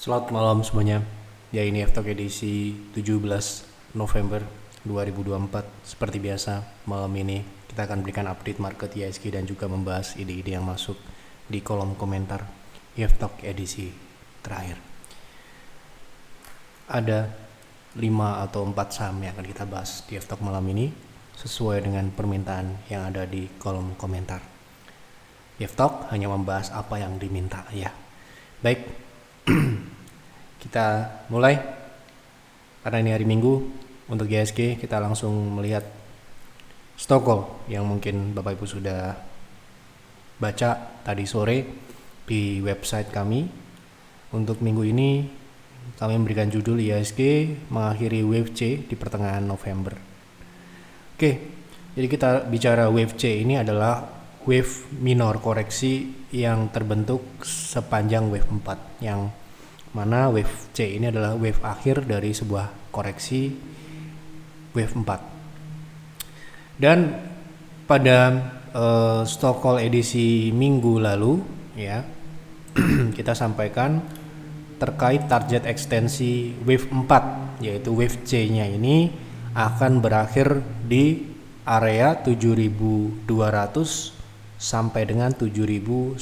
Selamat malam semuanya. Ya, ini F-Talk edisi 17 November 2024. Seperti biasa, malam ini kita akan berikan update market IHSG dan juga membahas ide-ide yang masuk di kolom komentar F-Talk edisi terakhir. Ada 5 atau 4 saham yang akan kita bahas di F-Talk malam ini sesuai dengan permintaan yang ada di kolom komentar. F-Talk hanya membahas apa yang diminta ya. Baik, kita mulai. Karena ini hari Minggu, untuk IHSG kita langsung melihat stock call yang mungkin Bapak Ibu sudah baca tadi sore di website kami. Untuk minggu ini kami memberikan judul IHSG mengakhiri wave C di pertengahan November. Oke, jadi kita bicara wave C ini adalah wave minor koreksi yang terbentuk sepanjang wave 4, yang mana wave C ini adalah wave akhir dari sebuah koreksi wave 4. Dan pada stock call edisi minggu lalu ya, kita sampaikan terkait target ekstensi wave 4, yaitu wave C-nya ini akan berakhir di area 7.200 sampai dengan 7.140.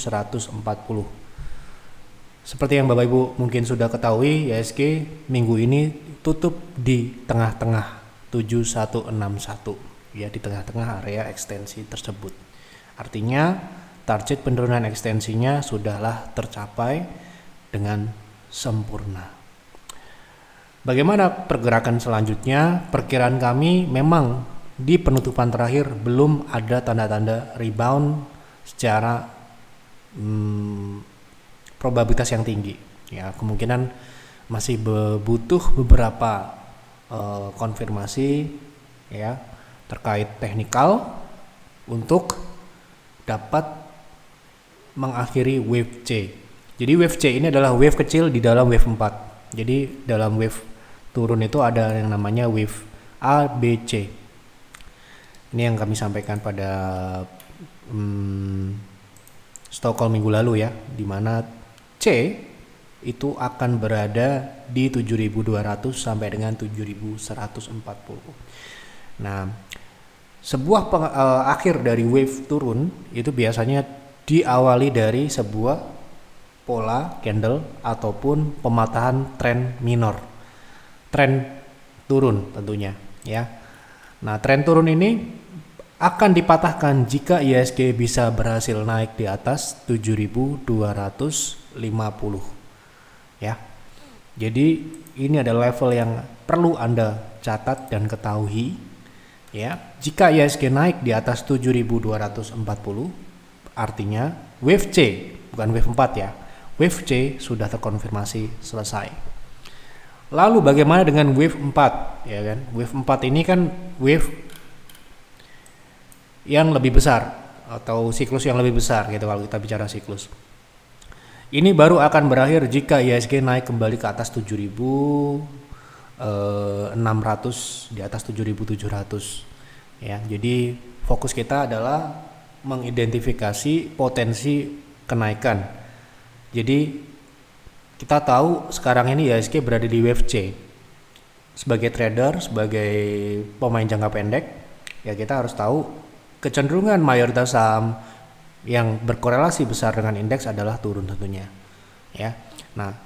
Seperti yang Bapak Ibu mungkin sudah ketahui, IHSG minggu ini tutup di tengah-tengah 7161, ya, di tengah-tengah area ekstensi tersebut. Artinya target penurunan ekstensinya sudahlah tercapai dengan sempurna. Bagaimana pergerakan selanjutnya? Perkiraan kami memang di penutupan terakhir belum ada tanda-tanda rebound secara probabilitas yang tinggi. Ya, kemungkinan masih butuh beberapa konfirmasi ya terkait teknikal untuk dapat mengakhiri wave C. Jadi wave C ini adalah wave kecil di dalam wave 4. Jadi dalam wave turun itu ada yang namanya wave A, B, C. Ini yang kami sampaikan pada stock call minggu lalu ya, di mana C itu akan berada di 7.200 sampai dengan 7.140. Nah, sebuah akhir dari wave turun itu biasanya diawali dari sebuah pola candle ataupun pematahan tren minor, tren turun tentunya ya. Nah, tren turun ini akan dipatahkan jika IHSG bisa berhasil naik di atas 7.250 ya. Jadi ini adalah level yang perlu Anda catat dan ketahui ya. Jika IHSG naik di atas 7.240, artinya wave C, bukan wave 4 ya. Wave C sudah terkonfirmasi selesai. Lalu bagaimana dengan wave 4 ya kan? Wave 4 ini kan wave yang lebih besar atau siklus yang lebih besar gitu kalau kita bicara siklus. Ini baru akan berakhir jika IHSG naik kembali ke atas 7.600, di atas 7.700 ya. Jadi fokus kita adalah mengidentifikasi potensi kenaikan. Jadi kita tahu sekarang ini IHSG berada di wave C. Sebagai trader, sebagai pemain jangka pendek, ya kita harus tahu kecenderungan mayoritas saham yang berkorelasi besar dengan indeks adalah turun tentunya ya. Nah,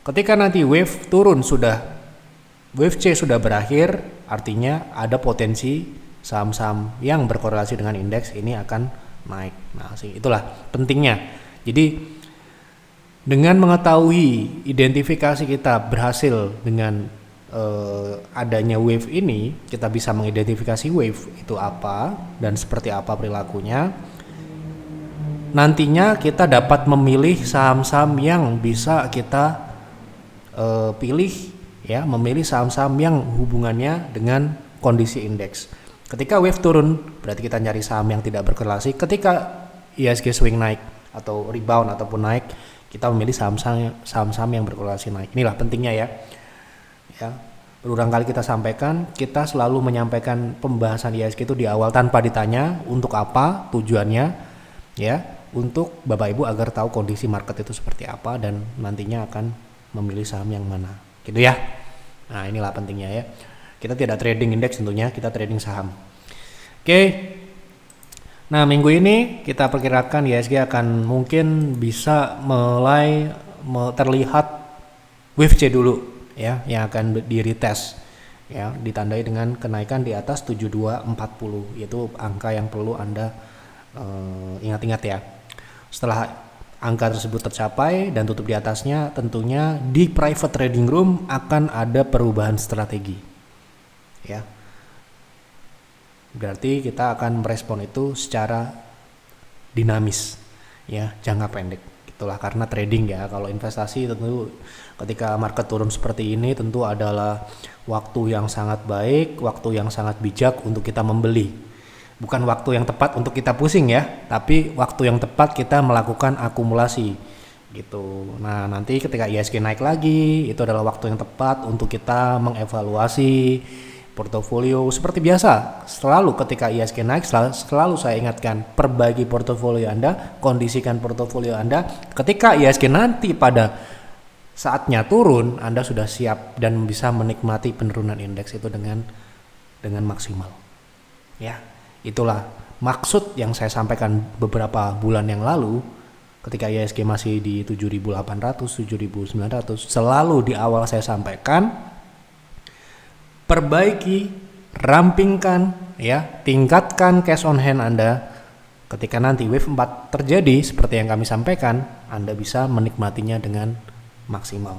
ketika nanti wave C sudah berakhir, artinya ada potensi saham-saham yang berkorelasi dengan indeks ini akan naik. Nah, itulah pentingnya. Jadi dengan mengetahui identifikasi kita berhasil dengan adanya wave ini, kita bisa mengidentifikasi wave itu apa dan seperti apa perilakunya. Nantinya kita dapat memilih saham-saham yang bisa kita pilih ya, memilih saham-saham yang hubungannya dengan kondisi indeks. Ketika wave turun, berarti kita nyari saham yang tidak berkorelasi. Ketika IHSG swing naik atau rebound ataupun naik, kita memilih saham-saham yang berkorelasi naik. Inilah pentingnya ya. Ya, berulang kali kita sampaikan, kita selalu menyampaikan pembahasan IHSG itu di awal tanpa ditanya untuk apa tujuannya ya, untuk Bapak Ibu agar tahu kondisi market itu seperti apa dan nantinya akan memilih saham yang mana, gitu ya. Nah, inilah pentingnya ya. Kita tidak trading indeks tentunya, kita trading saham. Oke. Nah, minggu ini kita perkirakan IHSG akan mungkin bisa mulai terlihat wave C dulu ya, yang akan di retest ya, ditandai dengan kenaikan di atas 7240. Itu angka yang perlu Anda ingat-ingat ya. Setelah angka tersebut tercapai dan tutup di atasnya, tentunya di private trading room akan ada perubahan strategi ya. Berarti kita akan merespon itu secara dinamis ya, jangka pendek. Itulah karena trading ya. Kalau investasi tentu ketika market turun seperti ini tentu adalah waktu yang sangat baik, waktu yang sangat bijak untuk kita membeli. Bukan waktu yang tepat untuk kita pusing ya, tapi waktu yang tepat kita melakukan akumulasi gitu. Nah, nanti ketika IHSG naik lagi, itu adalah waktu yang tepat untuk kita mengevaluasi portofolio. Seperti biasa, selalu ketika IHSG naik, selalu saya ingatkan, perbaiki portofolio Anda, kondisikan portofolio Anda. Ketika IHSG nanti pada saatnya turun, Anda sudah siap dan bisa menikmati penurunan indeks itu dengan maksimal. Ya, itulah maksud yang saya sampaikan beberapa bulan yang lalu ketika IHSG masih di 7.800, 7.900. Selalu di awal saya sampaikan, perbaiki, rampingkan ya, tingkatkan cash on hand Anda. Ketika nanti wave 4 terjadi seperti yang kami sampaikan, Anda bisa menikmatinya dengan maksimal.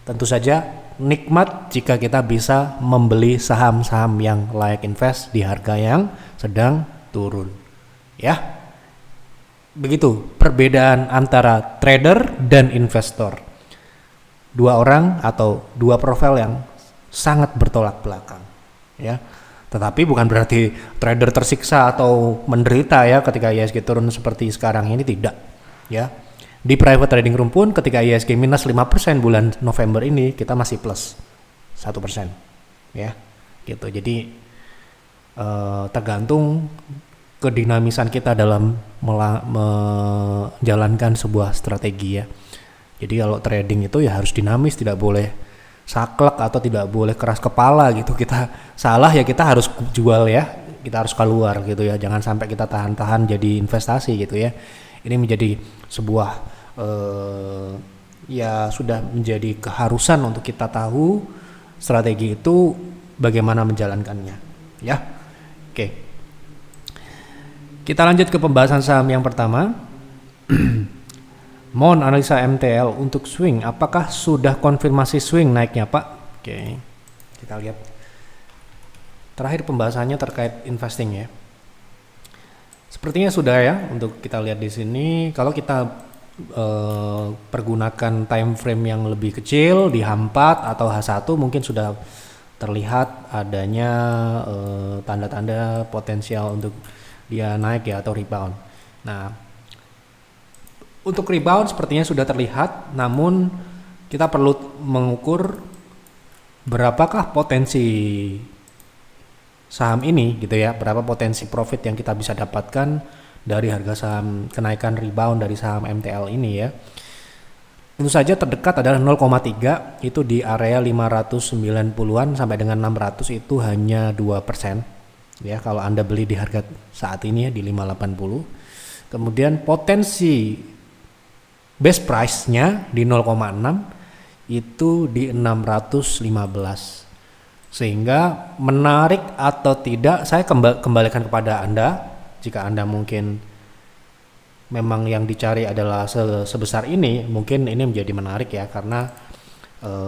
Tentu saja nikmat jika kita bisa membeli saham-saham yang layak invest di harga yang sedang turun. Ya. Begitu perbedaan antara trader dan investor. Dua orang atau dua profil yang sangat bertolak belakang ya. Tetapi bukan berarti trader tersiksa atau menderita ya ketika IHSG turun seperti sekarang ini, tidak ya. Di private trading room pun ketika IHSG minus 5% bulan November ini, kita masih plus 1% ya gitu. Jadi tergantung kedinamisan kita dalam menjalankan sebuah strategi ya. Jadi kalau trading itu ya harus dinamis, tidak boleh saklek atau tidak boleh keras kepala gitu. Kita salah ya kita harus jual ya, kita harus keluar gitu ya. Jangan sampai kita tahan-tahan jadi investasi gitu ya. Ini menjadi sebuah ya sudah menjadi keharusan untuk kita tahu strategi itu bagaimana menjalankannya ya. Oke, kita lanjut ke pembahasan saham yang pertama. Mohon analisa MTL untuk swing, apakah sudah konfirmasi swing naiknya Pak? Oke, kita lihat. Terakhir pembahasannya terkait investing ya. Sepertinya sudah ya, untuk kita lihat di sini. Kalau kita pergunakan time frame yang lebih kecil di H4 atau H1 mungkin sudah terlihat adanya tanda-tanda potensial untuk dia naik ya atau rebound. Nah, untuk rebound sepertinya sudah terlihat, namun kita perlu mengukur berapakah potensi saham ini gitu ya, berapa potensi profit yang kita bisa dapatkan dari harga saham, kenaikan rebound dari saham MTL ini ya. Tentu saja terdekat adalah 0,3, itu di area 590-an sampai dengan 600 itu hanya 2% ya kalau Anda beli di harga saat ini ya di 580. Kemudian potensi best price-nya di 0,6 itu di 615. Sehingga menarik atau tidak saya kembalikan kepada Anda. Jika Anda mungkin memang yang dicari adalah sebesar ini, mungkin ini menjadi menarik ya, karena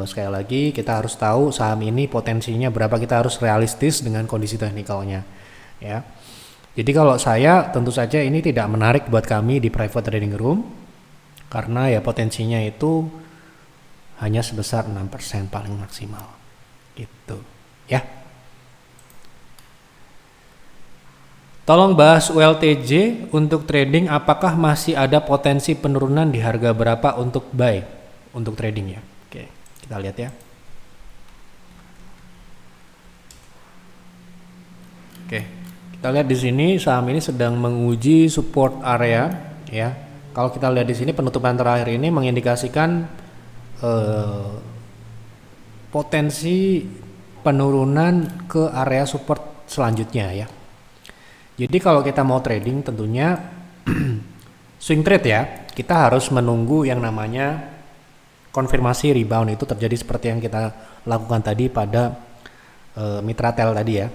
sekali lagi kita harus tahu saham ini potensinya berapa, kita harus realistis dengan kondisi teknikalnya ya. Jadi kalau saya tentu saja ini tidak menarik buat kami di private trading room, karena ya potensinya itu hanya sebesar 6% paling maksimal gitu ya. Tolong bahas ULTJ untuk trading, apakah masih ada potensi penurunan di harga berapa untuk buy untuk trading ya. Oke, kita lihat ya. Oke, kita lihat di sini saham ini sedang menguji support area ya. Kalau kita lihat di sini penutupan terakhir ini mengindikasikan eh, potensi penurunan ke area support selanjutnya ya. Jadi kalau kita mau trading tentunya swing trade ya, kita harus menunggu yang namanya konfirmasi rebound itu terjadi seperti yang kita lakukan tadi pada mitra tel tadi ya.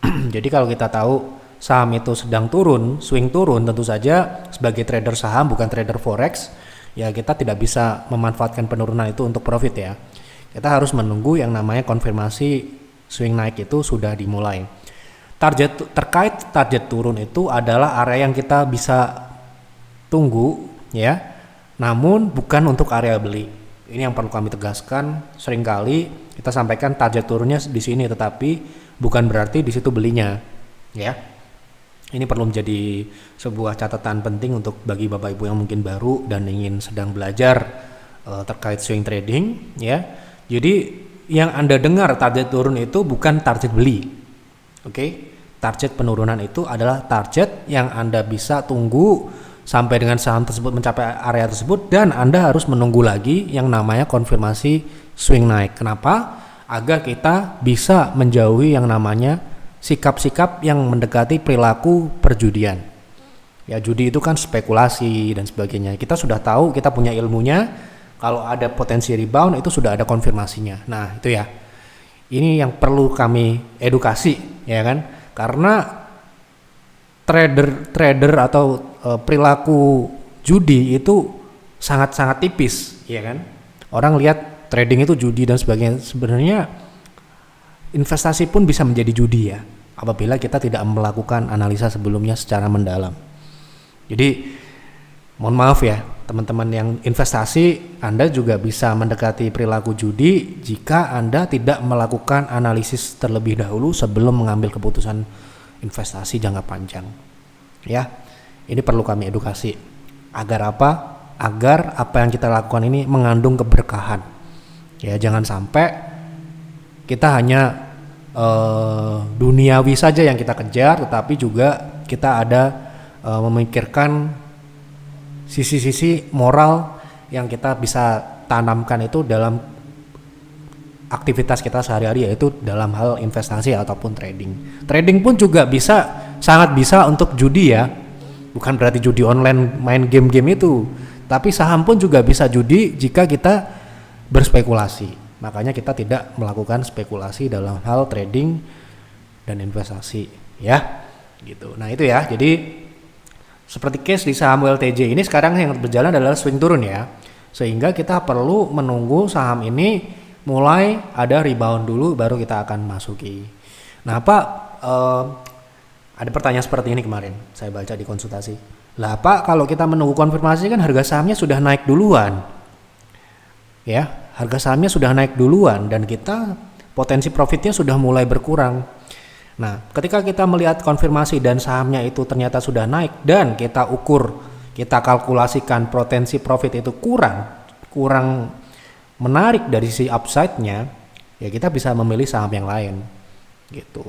Jadi kalau kita tahu saham itu sedang turun, swing turun, tentu saja sebagai trader saham bukan trader forex ya, kita tidak bisa memanfaatkan penurunan itu untuk profit ya. Kita harus menunggu yang namanya konfirmasi swing naik itu sudah dimulai. Terkait target turun itu adalah area yang kita bisa tunggu ya, namun bukan untuk area beli. Ini yang perlu kami tegaskan. Seringkali kita sampaikan target turunnya di sini, tetapi bukan berarti di situ belinya ya. Ini perlu menjadi sebuah catatan penting untuk bagi Bapak Ibu yang mungkin baru dan ingin sedang belajar terkait swing trading ya. Jadi yang Anda dengar target turun itu bukan target beli. Oke. Target penurunan itu adalah target yang Anda bisa tunggu sampai dengan saham tersebut mencapai area tersebut, dan Anda harus menunggu lagi yang namanya konfirmasi swing naik. Kenapa? Agar kita bisa menjauhi yang namanya sikap-sikap yang mendekati perilaku perjudian. Ya, judi itu kan spekulasi dan sebagainya. Kita sudah tahu, kita punya ilmunya. Kalau ada potensi rebound itu sudah ada konfirmasinya. Nah, itu ya. Ini yang perlu kami edukasi, ya kan? Karena trader atau perilaku judi itu sangat-sangat tipis, ya kan? Orang lihat trading itu judi dan sebagainya. Sebenarnya investasi pun bisa menjadi judi ya, apabila kita tidak melakukan analisa sebelumnya secara mendalam. Jadi mohon maaf ya teman-teman yang investasi, Anda juga bisa mendekati perilaku judi jika Anda tidak melakukan analisis terlebih dahulu sebelum mengambil keputusan investasi jangka panjang. Ya, ini perlu kami edukasi. Agar apa? Agar apa yang kita lakukan ini mengandung keberkahan. Ya, jangan sampai kita hanya duniawi saja yang kita kejar, tetapi juga kita ada memikirkan sisi-sisi moral yang kita bisa tanamkan itu dalam aktivitas kita sehari-hari, yaitu dalam hal investasi ataupun trading. Trading pun juga sangat bisa untuk judi ya. Bukan berarti judi online main game-game itu, tapi saham pun juga bisa judi jika kita berspekulasi. Makanya kita tidak melakukan spekulasi dalam hal trading dan investasi ya. Gitu. Nah, itu ya. Jadi seperti case di saham WLTJ ini sekarang yang berjalan adalah swing turun ya. Sehingga kita perlu menunggu saham ini mulai ada rebound dulu baru kita akan masuki. Nah, Pak, ada pertanyaan seperti ini kemarin saya baca di konsultasi. Lah Pak, kalau kita menunggu konfirmasi kan harga sahamnya sudah naik duluan. Ya, harga sahamnya sudah naik duluan dan kita potensi profitnya sudah mulai berkurang. Nah, ketika kita melihat konfirmasi dan sahamnya itu ternyata sudah naik dan kita ukur, kita kalkulasikan potensi profit itu kurang menarik dari sisi upside-nya, ya kita bisa memilih saham yang lain gitu.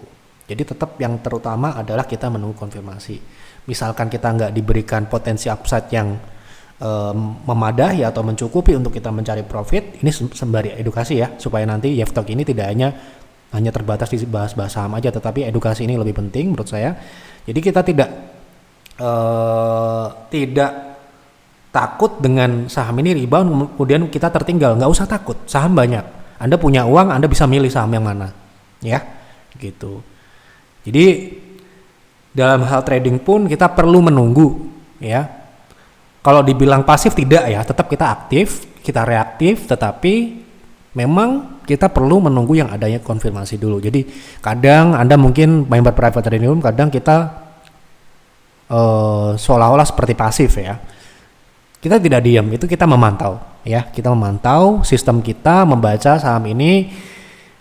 Jadi tetap yang terutama adalah kita menunggu konfirmasi. Misalkan kita nggak diberikan potensi upside yang memadahi atau mencukupi untuk kita mencari profit, ini sembari edukasi ya, supaya nanti Yeftalk ini tidak hanya terbatas di bahas-bahas saham aja, tetapi edukasi ini lebih penting menurut saya. Jadi kita tidak takut dengan saham ini rebound kemudian kita tertinggal. Nggak usah takut, saham banyak. Anda punya uang, Anda bisa milih saham yang mana, ya, gitu. Jadi dalam hal trading pun kita perlu menunggu, ya. Kalau dibilang pasif tidak ya, tetap kita aktif, kita reaktif, tetapi memang kita perlu menunggu yang adanya konfirmasi dulu. Jadi kadang Anda mungkin member private trading room, kadang kita seolah-olah seperti pasif ya. Kita tidak diam, itu kita memantau ya. Kita memantau sistem kita, membaca saham ini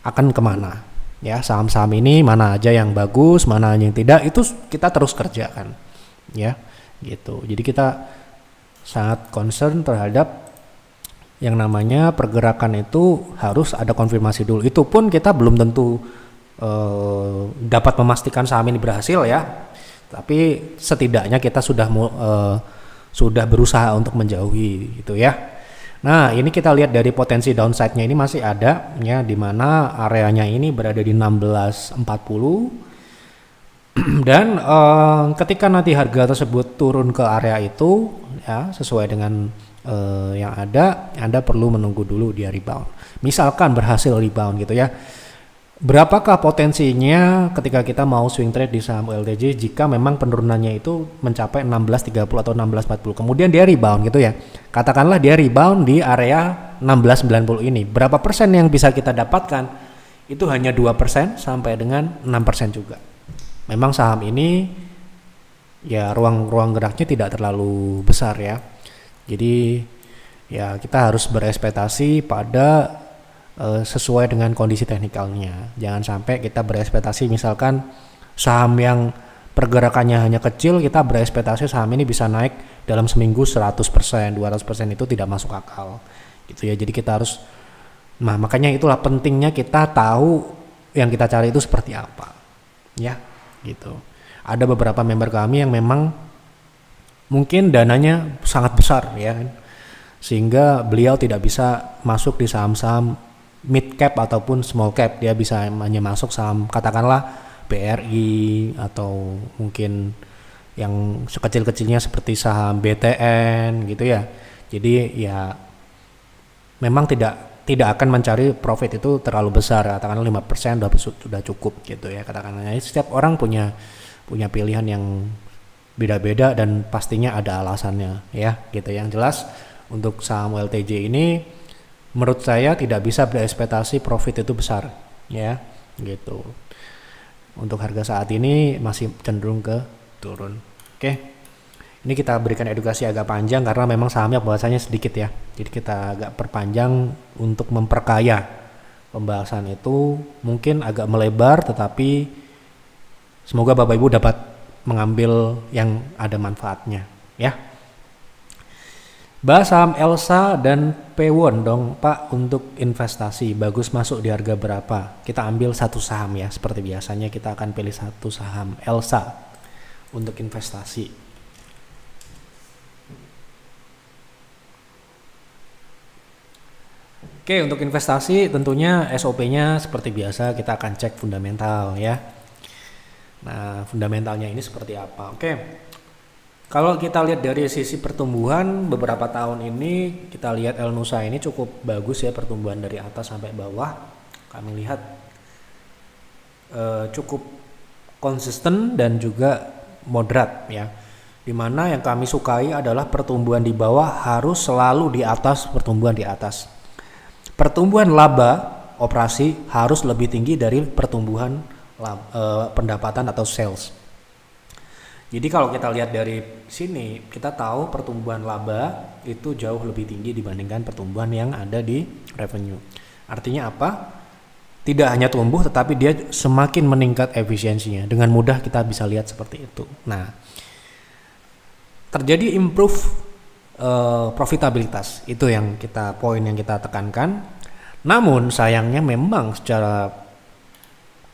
akan kemana ya. Saham-saham ini mana aja yang bagus, mana yang tidak, itu kita terus kerjakan ya gitu. Jadi kita sangat concern terhadap yang namanya pergerakan itu harus ada konfirmasi dulu. Itu pun kita belum tentu dapat memastikan saham ini berhasil ya, tapi setidaknya kita sudah berusaha untuk menjauhi gitu ya. Nah, ini kita lihat dari potensi downside-nya ini masih ada ya, di mana areanya ini berada di 1640 dan ketika nanti harga tersebut turun ke area itu ya sesuai dengan yang ada, Anda perlu menunggu dulu dia rebound. Misalkan berhasil rebound gitu ya. Berapakah potensinya ketika kita mau swing trade di saham ULTJ jika memang penurunannya itu mencapai 1630 atau 1640, kemudian dia rebound gitu ya. Katakanlah dia rebound di area 1690 ini. Berapa persen yang bisa kita dapatkan? Itu hanya 2% sampai dengan 6% juga. Memang saham ini ya ruang geraknya tidak terlalu besar ya. Jadi ya kita harus berekspektasi pada sesuai dengan kondisi teknikalnya. Jangan sampai kita berekspektasi misalkan saham yang pergerakannya hanya kecil, kita berekspektasi saham ini bisa naik dalam seminggu 100%, 200%, itu tidak masuk akal. Gitu ya. Jadi kita harus, nah makanya itulah pentingnya kita tahu yang kita cari itu seperti apa. Ya, gitu. Ada beberapa member kami yang memang mungkin dananya sangat besar ya, sehingga beliau tidak bisa masuk di saham-saham mid cap ataupun small cap. Dia bisa hanya masuk saham katakanlah BRI atau mungkin yang sekecil-kecilnya seperti saham BTN gitu ya. Jadi ya memang tidak akan mencari profit itu terlalu besar, katakanlah 5% sudah cukup gitu ya katakanlah. Setiap orang punya pilihan yang beda-beda dan pastinya ada alasannya ya gitu. Yang jelas untuk saham ULTJ ini menurut saya tidak bisa berekspektasi profit itu besar ya gitu. Untuk harga saat ini masih cenderung ke turun. Oke. Ini kita berikan edukasi agak panjang karena memang sahamnya pembahasannya sedikit ya. Jadi kita agak perpanjang untuk memperkaya pembahasan itu, mungkin agak melebar tetapi semoga Bapak Ibu dapat mengambil yang ada manfaatnya ya. Bahas saham Elsa dan Pewon dong Pak untuk investasi, bagus masuk di harga berapa? Kita ambil satu saham ya, seperti biasanya kita akan pilih satu saham Elsa untuk investasi. Oke, untuk investasi tentunya SOP-nya seperti biasa kita akan cek fundamental ya. Nah, fundamentalnya ini seperti apa? Oke. Kalau kita lihat dari sisi pertumbuhan beberapa tahun ini, kita lihat El Nusa ini cukup bagus ya pertumbuhan dari atas sampai bawah. Kami lihat cukup konsisten dan juga moderat ya. Dimana yang kami sukai adalah pertumbuhan di bawah harus selalu di atas pertumbuhan di atas. Pertumbuhan laba operasi harus lebih tinggi dari pertumbuhan pendapatan atau sales. Jadi kalau kita lihat dari sini, kita tahu pertumbuhan laba itu jauh lebih tinggi dibandingkan pertumbuhan yang ada di revenue. Artinya apa? Tidak hanya tumbuh tetapi dia semakin meningkat efisiensinya. Dengan mudah kita bisa lihat seperti itu. Nah, terjadi improve profitabilitas. Itu yang poin yang kita tekankan. Namun sayangnya memang secara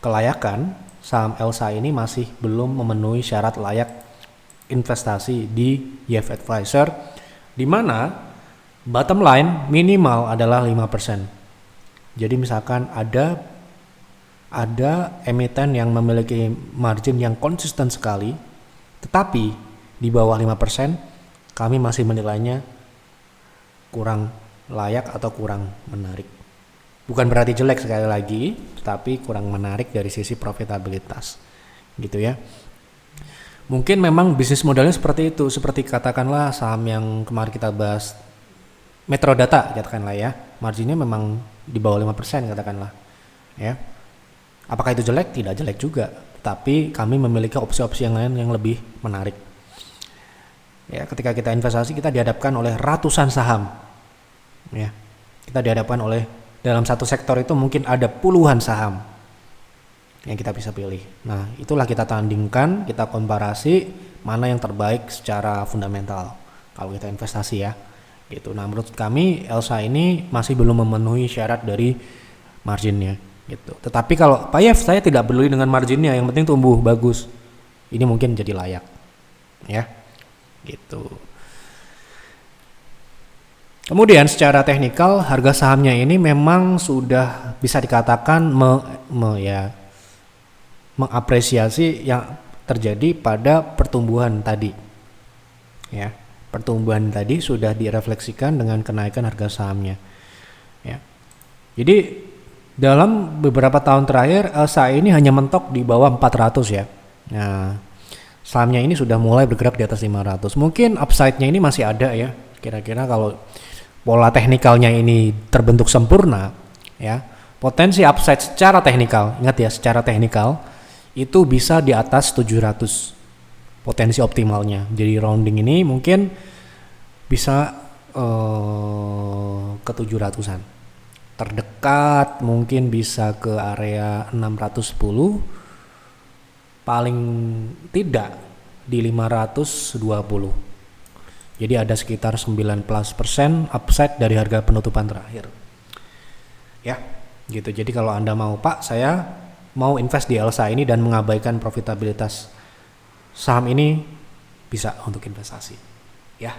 kelayakan saham Elsa ini masih belum memenuhi syarat layak investasi di YF Advisor, di mana bottom line minimal adalah 5%. Jadi misalkan ada emiten yang memiliki margin yang konsisten sekali, tetapi di bawah 5%, kami masih menilainya kurang layak atau kurang menarik. Bukan berarti jelek sekali lagi, tapi kurang menarik dari sisi profitabilitas, gitu ya. Mungkin memang bisnis modelnya seperti itu, seperti katakanlah saham yang kemarin kita bahas, Metrodata katakanlah ya, marginnya memang di bawah 5% katakanlah, ya. Apakah itu jelek? Tidak jelek juga, tapi kami memiliki opsi-opsi yang lain yang lebih menarik. Ya, ketika kita investasi kita dihadapkan oleh ratusan saham, ya. Kita dihadapkan oleh dalam satu sektor itu mungkin ada puluhan saham yang kita bisa pilih. Nah, itulah kita tandingkan, kita komparasi mana yang terbaik secara fundamental kalau kita investasi ya. Gitu. Nah, menurut kami Elsa ini masih belum memenuhi syarat dari marginnya gitu. Tetapi kalau Pak Yev, saya tidak peduli dengan marginnya, yang penting tumbuh bagus. Ini mungkin jadi layak. Ya. Gitu. Kemudian secara teknikal harga sahamnya ini memang sudah bisa dikatakan mengapresiasi yang terjadi pada pertumbuhan tadi. Ya, pertumbuhan tadi sudah direfleksikan dengan kenaikan harga sahamnya. Ya. Jadi dalam beberapa tahun terakhir LSA ini hanya mentok di bawah 400 ya. Nah, sahamnya ini sudah mulai bergerak di atas 500. Mungkin upside-nya ini masih ada ya. Kira-kira kalau pola teknikalnya ini terbentuk sempurna ya, potensi upside secara teknikal, ingat ya, secara teknikal itu bisa di atas 700 potensi optimalnya. Jadi rounding ini mungkin bisa ke 700-an. Terdekat mungkin bisa ke area 610, paling tidak di 520. Jadi ada sekitar 9% upside dari harga penutupan terakhir. Ya, gitu. Jadi kalau Anda mau, Pak, saya mau invest di LSA ini dan mengabaikan profitabilitas saham ini, bisa untuk investasi. Ya,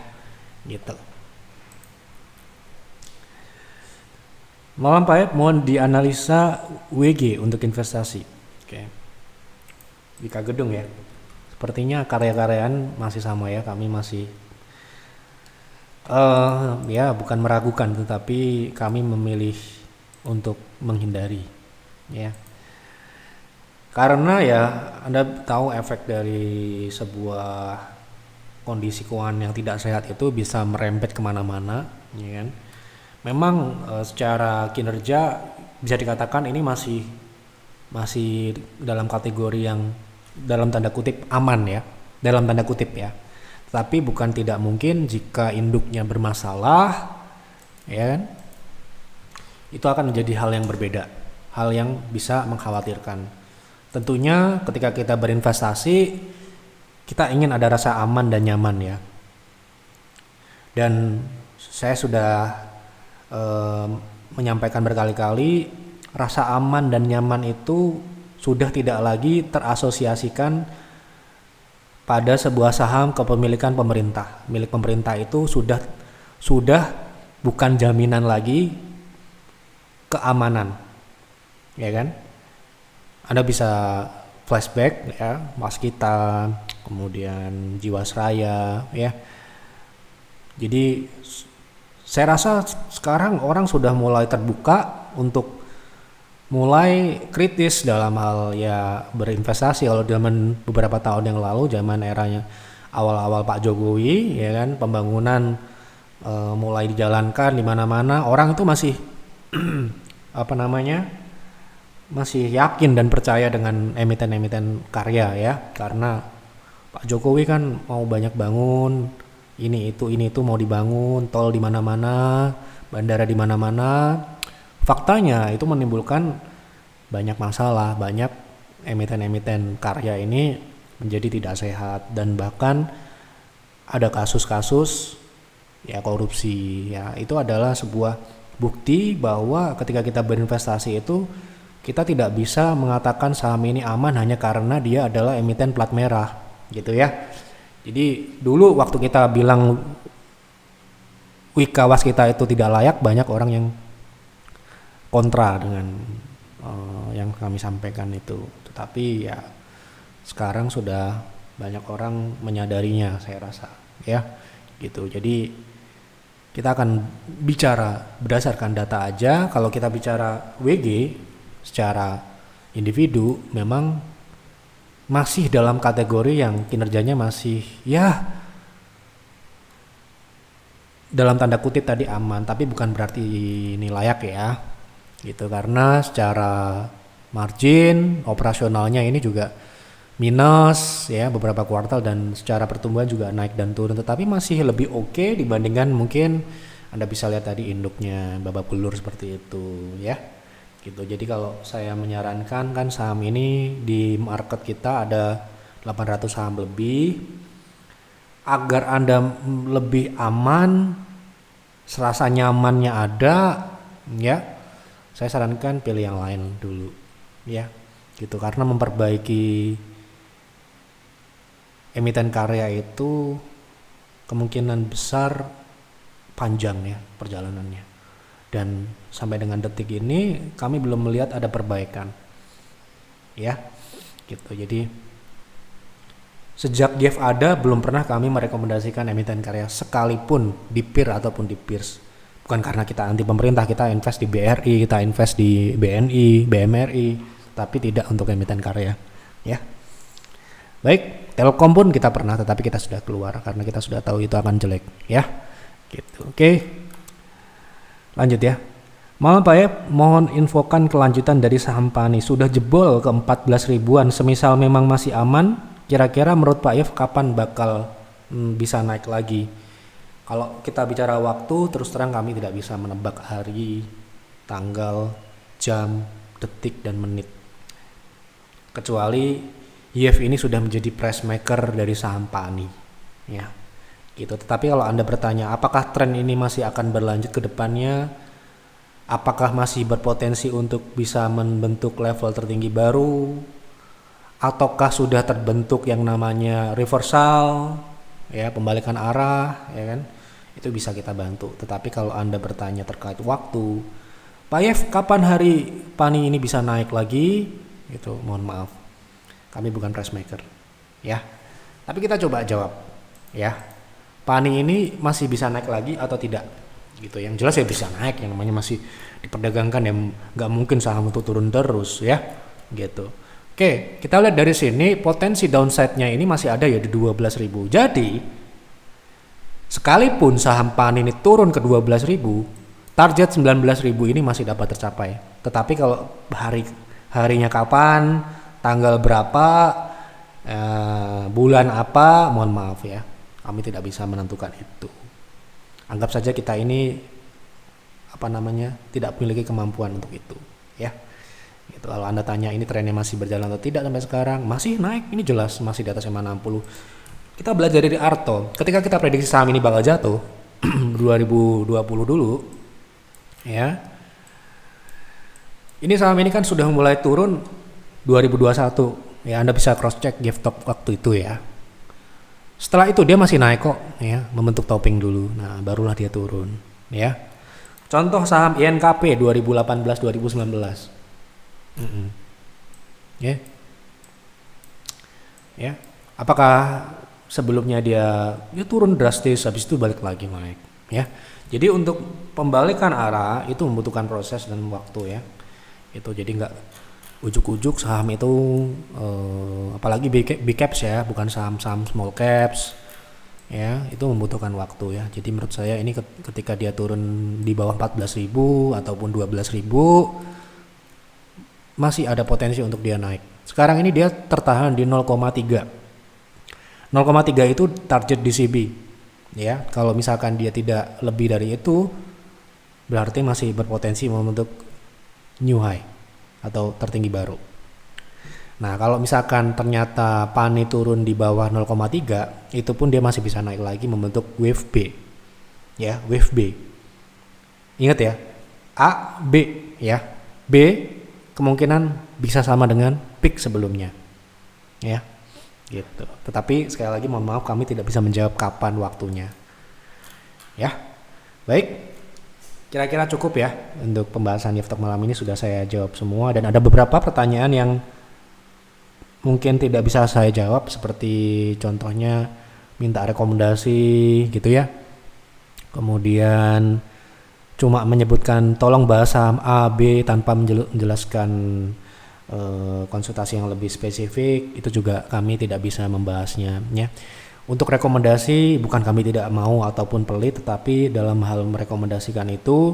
gitu. Malam Pak, mohon dianalisa WG untuk investasi. Oke. Wika Gedung ya. Sepertinya karya-karyaan masih sama ya, kami masih ya bukan meragukan, tetapi kami memilih untuk menghindari ya, karena ya Anda tahu efek dari sebuah kondisi keuangan yang tidak sehat itu bisa merembet kemana-mana ya kan. Memang secara kinerja bisa dikatakan ini masih dalam kategori yang dalam tanda kutip aman ya, dalam tanda kutip ya. Tapi bukan tidak mungkin jika induknya bermasalah, ya kan? Itu akan menjadi hal yang berbeda, hal yang bisa mengkhawatirkan. Tentunya ketika kita berinvestasi, kita ingin ada rasa aman dan nyaman ya. Dan saya sudah menyampaikan berkali-kali, rasa aman dan nyaman itu sudah tidak lagi terasosiasikan pada sebuah saham kepemilikan pemerintah. Milik pemerintah itu sudah bukan jaminan lagi keamanan, ya kan? Anda bisa flashback ya, Waskita, kemudian Jiwasraya ya. Jadi saya rasa sekarang orang sudah mulai terbuka untuk mulai kritis dalam hal ya berinvestasi. Kalau zaman beberapa tahun yang lalu, zaman eranya awal-awal Pak Jokowi ya kan, pembangunan mulai dijalankan di mana-mana, orang itu masih masih yakin dan percaya dengan emiten-emiten karya ya, karena Pak Jokowi kan mau banyak bangun ini itu mau dibangun, tol di mana-mana, bandara di mana-mana. Faktanya itu menimbulkan banyak masalah, banyak emiten-emiten karya ini menjadi tidak sehat, dan bahkan ada kasus-kasus ya korupsi ya. Itu adalah sebuah bukti bahwa ketika kita berinvestasi itu kita tidak bisa mengatakan saham ini aman hanya karena dia adalah emiten plat merah gitu ya. Jadi dulu waktu kita bilang Wika Waskita itu tidak layak, banyak orang yang kontra dengan yang kami sampaikan itu. Tetapi ya sekarang sudah banyak orang menyadarinya, saya rasa ya gitu. Jadi kita akan bicara berdasarkan data aja. Kalau kita bicara WG secara individu, memang masih dalam kategori yang kinerjanya masih ya dalam tanda kutip tadi aman, tapi bukan berarti ini layak ya gitu, karena secara margin operasionalnya ini juga minus ya beberapa kuartal, dan secara pertumbuhan juga naik dan turun, tetapi masih lebih oke dibandingkan mungkin Anda bisa lihat tadi induknya babak belur seperti itu ya gitu. Jadi kalau saya menyarankan kan saham ini di market kita ada 800 saham lebih, agar Anda lebih aman, serasa nyamannya ada ya, saya sarankan pilih yang lain dulu ya gitu, karena memperbaiki emiten karya itu kemungkinan besar panjang ya perjalanannya. Dan sampai dengan detik ini kami belum melihat ada perbaikan. Ya, gitu. Jadi sejak Jeff ada belum pernah kami merekomendasikan emiten karya sekalipun di peer ataupun di peers. Bukan karena kita anti pemerintah, kita invest di BRI, kita invest di BNI, BMRI, tapi tidak untuk emiten karya. Ya. Baik, Telkom pun kita pernah, tetapi kita sudah keluar karena kita sudah tahu itu akan jelek, ya. Gitu. Oke. Lanjut ya. Malam Pak Yep, mohon infokan kelanjutan dari saham PANI. Sudah jebol ke 14 ribuan, semisal memang masih aman, kira-kira menurut Pak Yep kapan bakal bisa naik lagi? Kalau kita bicara waktu, terus terang kami tidak bisa menebak hari, tanggal, jam, detik, dan menit. Kecuali YF ini sudah menjadi price maker dari saham PANI, ya, gitu. Tetapi kalau Anda bertanya, apakah tren ini masih akan berlanjut ke depannya? Apakah masih berpotensi untuk bisa membentuk level tertinggi baru? Ataukah sudah terbentuk yang namanya reversal, ya, pembalikan arah, ya kan? Itu bisa kita bantu. Tetapi kalau Anda bertanya terkait waktu, Pak Yef, kapan hari PANI ini bisa naik lagi? Itu mohon maaf. Kami bukan price maker, ya. Tapi kita coba jawab, ya. PANI ini masih bisa naik lagi atau tidak? Gitu. Yang jelas ya bisa naik, yang namanya masih diperdagangkan, yang nggak mungkin saham itu turun terus, ya. Gitu. Oke, kita lihat dari sini potensi downside-nya ini masih ada ya di 12.000. Jadi sekalipun saham PANI ini turun ke 12.000, target 19.000 ini masih dapat tercapai. Tetapi kalau harinya kapan, tanggal berapa, bulan apa, mohon maaf ya, kami tidak bisa menentukan itu. Anggap saja kita ini tidak memiliki kemampuan untuk itu, ya. Gitu. Kalau Anda tanya ini trennya masih berjalan atau tidak sampai sekarang, masih naik, ini jelas masih di atas 60. Kita belajar dari Arto. Ketika kita prediksi saham ini bakal jatuh 2020 dulu, ya. Ini saham ini kan sudah mulai turun 2021, ya. Anda bisa cross check GaveTop waktu itu, ya. Setelah itu dia masih naik kok, ya, membentuk topping dulu. Nah, barulah dia turun, ya. Contoh saham INKP 2018-2019. Ya. Ya. Apakah sebelumnya dia turun drastis, habis itu balik lagi naik, ya. Jadi untuk pembalikan arah itu membutuhkan proses dan waktu, ya. Itu jadi enggak ujuk-ujuk saham itu apalagi big caps, ya, bukan saham-saham small caps, ya, itu membutuhkan waktu, ya. Jadi menurut saya ini ketika dia turun di bawah 14.000 ataupun 12.000 masih ada potensi untuk dia naik. Sekarang ini dia tertahan di 0,3. 0,3 itu target DCB, ya. Kalau misalkan dia tidak lebih dari itu, berarti masih berpotensi membentuk new high atau tertinggi baru. Nah, kalau misalkan ternyata PANI turun di bawah 0,3, itu pun dia masih bisa naik lagi membentuk wave B. Ya, wave B. Ingat ya, A, B, ya. B kemungkinan bisa sama dengan peak sebelumnya. Ya. Gitu. Tetapi sekali lagi mohon maaf, kami tidak bisa menjawab kapan waktunya. Ya. Baik. Kira-kira cukup ya untuk pembahasan YF Talk malam ini, sudah saya jawab semua, dan ada beberapa pertanyaan yang mungkin tidak bisa saya jawab, seperti contohnya minta rekomendasi gitu ya. Kemudian cuma menyebutkan tolong bahas saham A, B tanpa menjelaskan konsultasi yang lebih spesifik, itu juga kami tidak bisa membahasnya, ya. Untuk rekomendasi, bukan kami tidak mau ataupun pelit, tetapi dalam hal merekomendasikan itu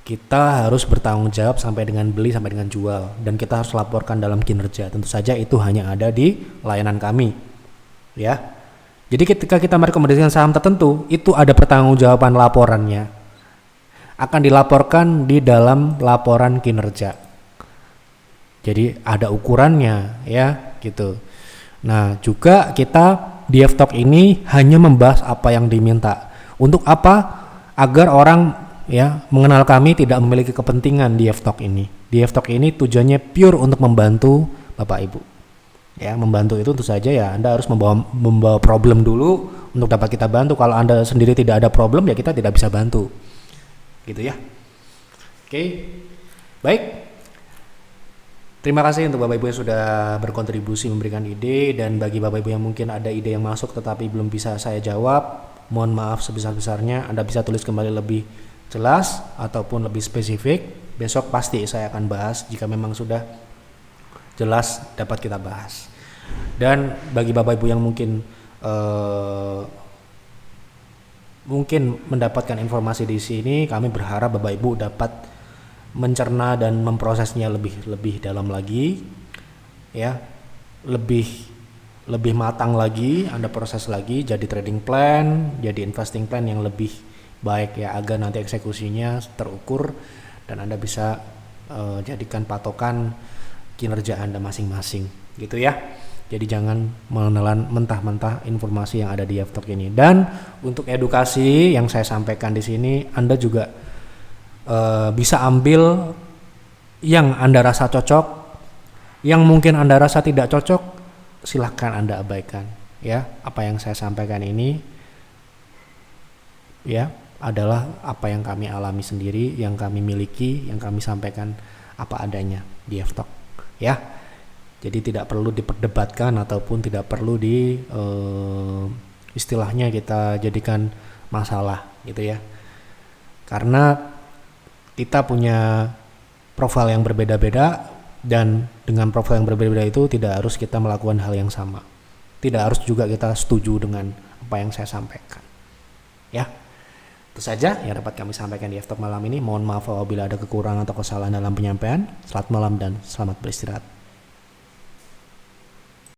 kita harus bertanggung jawab sampai dengan beli sampai dengan jual, dan kita harus laporkan dalam kinerja. Tentu saja itu hanya ada di layanan kami, ya. Jadi ketika kita merekomendasikan saham tertentu, itu ada pertanggungjawaban laporannya, akan dilaporkan di dalam laporan kinerja. Jadi ada ukurannya, ya, gitu. Nah, juga kita di YF Talk ini hanya membahas apa yang diminta. Untuk apa? Agar orang, ya, mengenal kami, tidak memiliki kepentingan di YF Talk ini. Di YF Talk ini tujuannya pure untuk membantu Bapak Ibu. Ya, membantu itu tentu saja ya Anda harus membawa problem dulu untuk dapat kita bantu. Kalau Anda sendiri tidak ada problem ya kita tidak bisa bantu. Gitu ya. Oke. Baik. Terima kasih untuk Bapak Ibu yang sudah berkontribusi memberikan ide, dan bagi Bapak Ibu yang mungkin ada ide yang masuk tetapi belum bisa saya jawab, mohon maaf sebesar-besarnya. Anda bisa tulis kembali lebih jelas ataupun lebih spesifik. Besok pasti saya akan bahas jika memang sudah jelas dapat kita bahas. Dan bagi Bapak Ibu yang mungkin mendapatkan informasi di sini, kami berharap Bapak Ibu dapat mencerna dan memprosesnya lebih dalam lagi, ya, lebih matang lagi. Anda proses lagi jadi trading plan, jadi investing plan yang lebih baik ya, agar nanti eksekusinya terukur dan Anda bisa jadikan patokan kinerja Anda masing-masing, gitu ya. Jadi jangan menelan mentah-mentah informasi yang ada di Yeftalk ini. Dan untuk edukasi yang saya sampaikan di sini, Anda juga bisa ambil yang Anda rasa cocok, yang mungkin Anda rasa tidak cocok, silahkan Anda abaikan. Ya, apa yang saya sampaikan ini, ya, adalah apa yang kami alami sendiri, yang kami miliki, yang kami sampaikan apa adanya di Yeftalk. Ya, jadi tidak perlu diperdebatkan ataupun tidak perlu istilahnya kita jadikan masalah, gitu ya. Karena kita punya profil yang berbeda-beda, dan dengan profil yang berbeda-beda itu tidak harus kita melakukan hal yang sama. Tidak harus juga kita setuju dengan apa yang saya sampaikan. Ya, itu saja yang dapat kami sampaikan di Yeftalk malam ini. Mohon maaf apabila ada kekurangan atau kesalahan dalam penyampaian. Selamat malam dan selamat beristirahat.